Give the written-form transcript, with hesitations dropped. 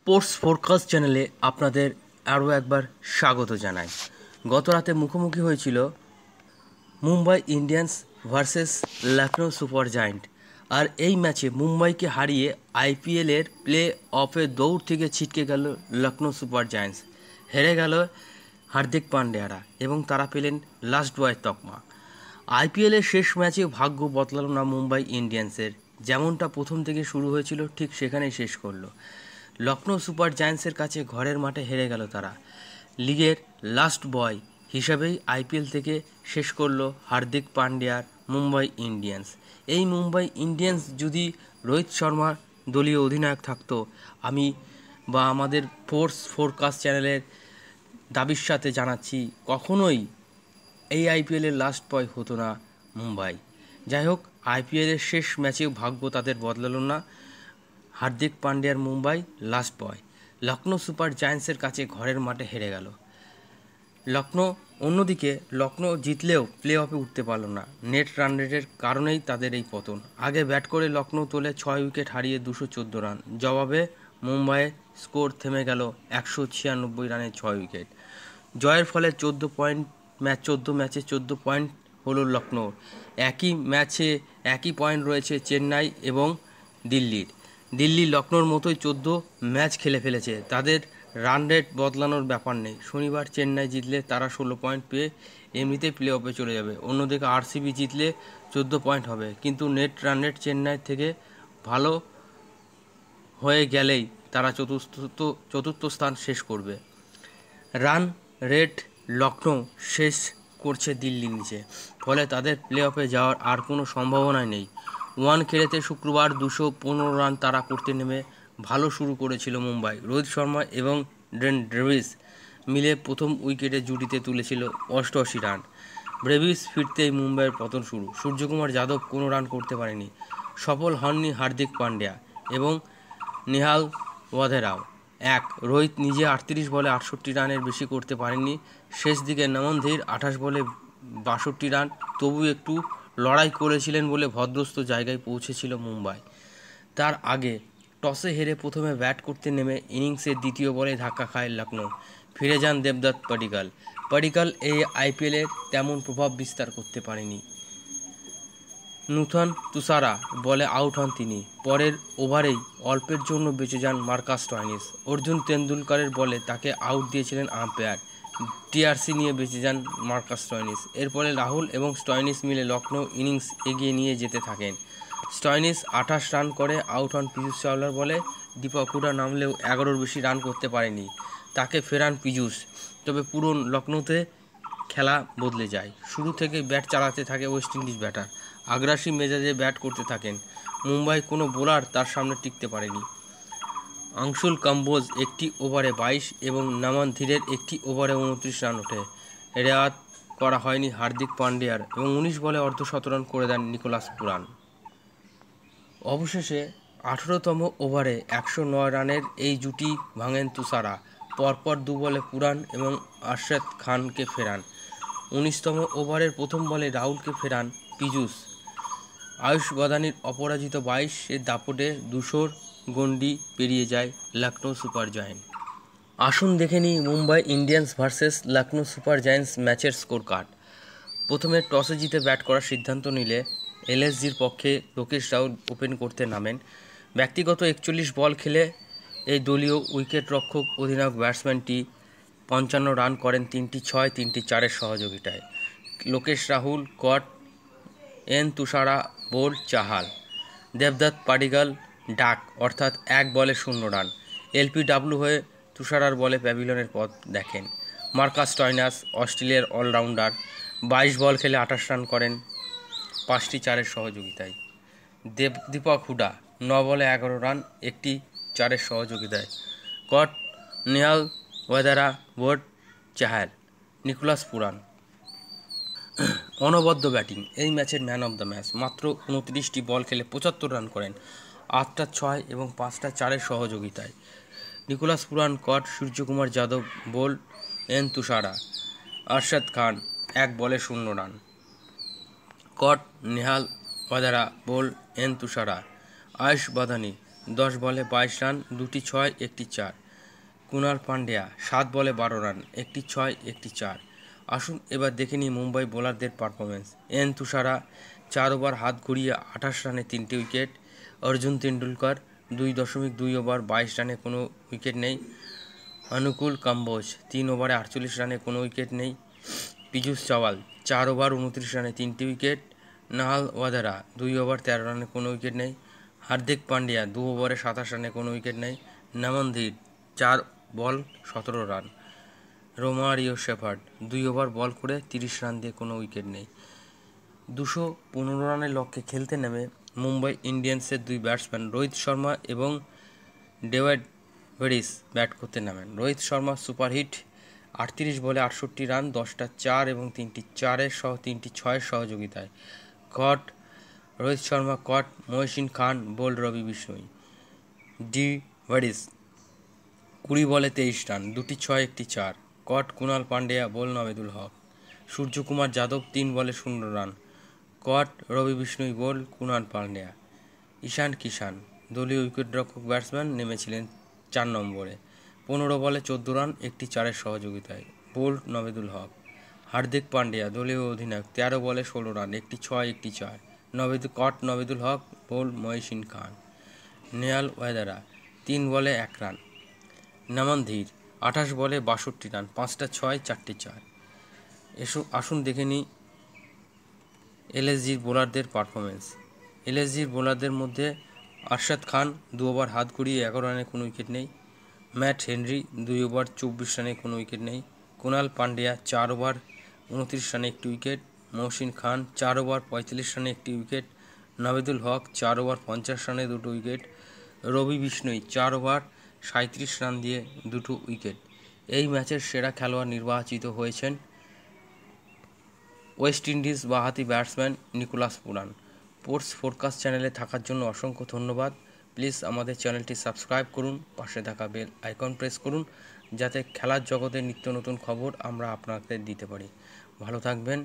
Sports forecast চ্যানেলে আপনাদের আরও একবার স্বাগত জানাই। গত রাতে মুখোমুখি হয়েছিল Mumbai Indians versus Lucknow super giant. আর এই ম্যাচে মুম্বাইকে হারিয়ে আইপিএলের প্লে অফে দৌড় থেকে ছিটকে গেল লখনৌ সুপার জায়ান্টস। হেরে গেল হার্দিক পান্ডিয়ারা এবং তারা পেলেন লাস্ট বয়ের তকমা। আইপিএলের শেষ ম্যাচে ভাগ্য বদলালো না মুম্বাই ইন্ডিয়ান্সের। যেমনটা প্রথম থেকে শুরু হয়েছিল ঠিক সেখানেই শেষ করলো। লখনৌ সুপার জায়ান্টসের কাছে ঘরের মাঠে হেরে গেল তারা। লিগের লাস্ট বয় হিসাবেই আইপিএল থেকে শেষ করলো হার্দিক পান্ডিয়ার মুম্বাই ইন্ডিয়ান্স। এই মুম্বাই ইন্ডিয়ান্স যদি রোহিত শর্মার দলীয় অধিনায়ক থাকতো, আমি বা আমাদের স্পোর্টস ফোরকাস্ট চ্যানেলের দাবির সাথে জানাচ্ছি কখনোই এই আইপিএলের লাস্ট বয় হতো না মুম্বাই। যাই হোক, আইপিএলের শেষ ম্যাচেও ভাগ্য তাদের বদলালো না। হার্দিক পান্ডিয়ার Mumbai last boy Lucknow super জায়ান্টসের কাছে ঘরের মাঠে হেরে গেল। অন্যদিকে লখনৌ জিতলেও প্লে অফে উঠতে পারল না। নেট রান রেটের কারণেই তাদের এই পতন। আগে ব্যাট করে লখনৌ তোলে 6 উইকেট হারিয়ে 214 রান। জবাবে মুম্বাইয়ের স্কোর থেমে গেল 196 রানে 6 উইকেট। জয়ের ফলে 14 ম্যাচে 14 পয়েন্ট হলো লখনৌর। একই ম্যাচে একই পয়েন্ট রয়েছে চেন্নাই এবং দিল্লি লখনৌর মতোই 14 ম্যাচ খেলে ফেলেছে। তাদের রান রেট বদলানোর ব্যাপার নেই। শনিবার চেন্নাই জিতলে তারা 16 পয়েন্ট পেয়ে এমনিতেই প্লে অফে চলে যাবে। অন্যদিকে আরসিবি জিতলে 14 পয়েন্ট হবে, কিন্তু নেট রান রেট চেন্নাই থেকে ভালো হয়ে গেলেই তারা চতুর্থ স্থান শেষ করবে। রান রেট লখনৌ শেষ করছে দিল্লির নিচে, ফলে তাদের প্লে অফে যাওয়ার আর কোনো সম্ভাবনাই নেই। ওয়ানখেড়েতে শুক্রবার 215 রান তাড়া করতে নেমে ভালো শুরু করেছিল মুম্বাই। রোহিত শর্মা এবং ডেন ব্রেভিস মিলে প্রথম উইকেটে জুটিতে তুলেছিল 88 রান। ব্রেভিস ফিরতেই মুম্বাইয়ের পতন শুরু। সূর্যকুমার যাদব কোনো রান করতে পারেনি। সফল হননি হার্দিক পান্ডিয়া এবং নেহাল ওয়াধেরাও। রোহিত নিজে 38 বলে 68 রানের বেশি করতে পারেননি। শেষ দিকে নমনধীর 28 বলে 62 রান। তবু একটু লড়াই করেছিলেন বলে ভদ্রস্ত জায়গায় পৌঁছেছিল মুম্বাই। তার আগে টসে হেরে প্রথমে ব্যাট করতে নেমে ইনিংসের দ্বিতীয় বলে ধাক্কা খায় লখনৌ। ফিরে যান দেবদত্ত পাডিক্কাল এই আইপিএলে তেমন প্রভাব বিস্তার করতে পারেনি। নুথান তুষারা বলে আউট হন তিনি। পরের ওভারেই অল্পের জন্য বেঁচে যান মার্কাস স্টয়নিস। অর্জুন তেন্ডুলকরের বলে তাকে আউট দিয়েছিলেন আম্পায়ার। টিআরসি নিয়ে বেঁচে যান মার্কাস স্টয়নিস। এরপরে রাহুল এবং স্টয়নিস মিলে লখনৌ ইনিংস এগিয়ে নিয়ে যেতে থাকেন। স্টয়নিস 28 রান করে আউট হন পীযূষ চাওলার বলে। দীপক হুডা নামলেও 11-র বেশি রান করতে পারেনি। তাকে ফেরান পীযূষ। তবে পুরো লখনৌতে খেলা বদলে যায়। শুরু থেকে ব্যাট চালাতে থাকে ওয়েস্ট ইন্ডিজ ব্যাটার। আগ্রাসী মেজাজে ব্যাট করতে থাকেন। মুম্বাই কোনো বোলার তার সামনে টিকতে পারেনি। আংশুল কম্বোজ একটি ওভারে 22 এবং নমন ধীরের একটি ওভারে 29 রান ওঠে। রেওয়াত করা হয়নি হার্দিক পান্ডিয়ার এবং 19 বলে অর্ধশতরান করে দেন নিকোলাস পুরান। অবশেষে 18তম ওভারে 109 রানের এই জুটি ভাঙেন তুষারা। পরপর 2 বলে পুরান এবং আরশাদ খানকে ফেরান। 19তম ওভারের প্রথম বলে রাহুলকে ফেরান পীযূষ। আয়ুষ বাদানির অপরাজিত 22-এর দাপটে 200-র গণ্ডি পেরিয়ে যায় লখনৌ সুপার জায়ান্ট। আসুন দেখে নিই Mumbai Indians versus Lucknow super giants ম্যাচের স্কোর কার্ড। প্রথমে টসে জিতে ব্যাট করার সিদ্ধান্ত নিলে এলএসজির পক্ষে লোকেশ রাহুল ওপেন করতে নামেন। ব্যক্তিগত 41 বল খেলে এই দলীয় উইকেটরক্ষক অধিনায়ক ব্যাটসম্যানটি 55 রান করেন 3টি 6, 3টি 4-এর সহযোগিতায়। লোকেশ রাহুল কট, তুষারা বোল্ড, চাহাল। দেবদত্ত পাডিক্কাল ডাক, অর্থাৎ 1 বলে 0 রান। এলপিডব্লিউ হয়ে তুষারার বলে প্যাভিলিয়নের পথ দেখেন। মার্কাস স্টয়নাস অস্ট্রেলিয়ার অলরাউন্ডার 22 বল খেলে 28 রান করেন 5টি 4-এর সহযোগিতায়। দীপক হুডা 9 বলে 11 রান, একটি 4-এর সহযোগিতায়। Caught, Nehal Wadhera, bowled, Chahal. Nicholas Pooran অনবদ্য ব্যাটিং। এই ম্যাচের ম্যান অব দ্য ম্যাচ। মাত্র 29টি বল খেলে 75 রান করেন 8টা 6 এবং 5টা 4-এর সহযোগিতায়। নিকোলাস পুরান, কট, সূর্যকুমার যাদব, বোল্ড, তুষারা। আরশাদ খান 1 বলে 0 রান। কট, নেহাল ওয়াধেরা, বোল্ড, তুষারা। আয়ুষ বাদানি 10 বলে 22 রান, 2টি 6, 1টি 4। কুনাল পান্ডিয়া 7 বলে 12 রান, 1টি 6, 1টি 4। আসুন এবার দেখে নিই মুম্বাই বোলারদের পারফরমেন্স। এন তুষারা 4 ওভার হাত ঘুরিয়ে 28 রানে 3টি উইকেট। অর্জুন তেন্ডুলকর 2.2 ওভার 22 রানে কোনো উইকেট নেই। অনুকূল কম্বোজ 3 ওভারে 48 রানে কোনো উইকেট নেই। পীযূষ চাওয়াল 4 ওভার 29 রানে 3টি উইকেট। নাহাল ওয়াদেরা 2 ওভার 13 রানে কোনো উইকেট নেই। হার্দিক পান্ডিয়া 2 ওভারে 27 রানে কোনো উইকেট নেই। নামন ধীর 4 বল 17 রান। রোমারিও শেফার্ড 2 ওভার বল করে 30 রান দিয়ে কোনো উইকেট নেই। 215 রানের লক্ষ্যে খেলতে নেমে মুম্বাই ইন্ডিয়ান্সের 2 ব্যাটসম্যান রোহিত শর্মা এবং ডেভিড ওয়ার্নার ব্যাট করতে নামেন। রোহিত শর্মা সুপারহিট 38 বলে 68 রান, 10টা 4 এবং 3টি 4-এর সহ 3টি 6-এর সহযোগিতায়। Rohit Sharma caught, Mohsin Khan bowled Ravi Bishnoi. D Warner 20 বলে 23 রান, 2টি 6, 1টি 4। কট কুনাল পান্ডিয়া বোল নাভেদুল হক। সূর্যকুমার যাদব 3 বলে 0 রান। কট রবি বিষ্ণুই বোল কুনাল পান্ডিয়া। ঈশান কিষান দলীয় উইকেটরক্ষক ব্যাটসম্যান নেমেছিলেন 4 নম্বরে। 15 বলে 14 রান, 1টি 4-এর সহযোগিতায়। বোল্ড নাভেদুল হক। হার্দিক পান্ডিয়া দলীয় অধিনায়ক 13 বলে 16 রান, 1টি 6, 1টি 4। নাভেদুল হক বোল্ড মহসিন খান। নেহাল ওয়াদেরা 3 বলে 1 রান। নামান ধীর 28 বলে 62 রান, 5টা 6, 4টি 4। আসুন দেখে নিই এলএসজির বোলারদের পারফরমেন্স। এলএসজির বোলারদের মধ্যে আরশাদ খান 2 ওভার হাত ঘুরিয়ে 11 রানে কোনো উইকেট নেই। ম্যাট হেনরি 2 ওভার 24 রানে কোনো উইকেট নেই। কুনাল পান্ডিয়া 4 ওভার 29 রানে 1টি উইকেট। মহসিন খান 4 ওভার 45 রানে 1টি উইকেট। নাভেদুল হক 4 ওভার 50 রানে 2টো উইকেট। রবি বিষ্ণুই 4 ওভার 37 রান দিয়ে 2টো উইকেট। এই ম্যাচের সেরা খেলোয়াড় নির্বাচিত হয়েছেন ওয়েস্ট ইন্ডিজ বাঁহাতি batsman Nicholas Pooran. Sports forecast চ্যানেলে থাকার জন্য অসংখ্য ধন্যবাদ। প্লিজ আমাদের চ্যানেলটি সাবস্ক্রাইব করুন, পাশে থাকা বেল আইকন প্রেস করুন, যাতে খেলার জগতের নিত্য নতুন খবর আমরা আপনাদের দিতে পারি। ভালো থাকবেন।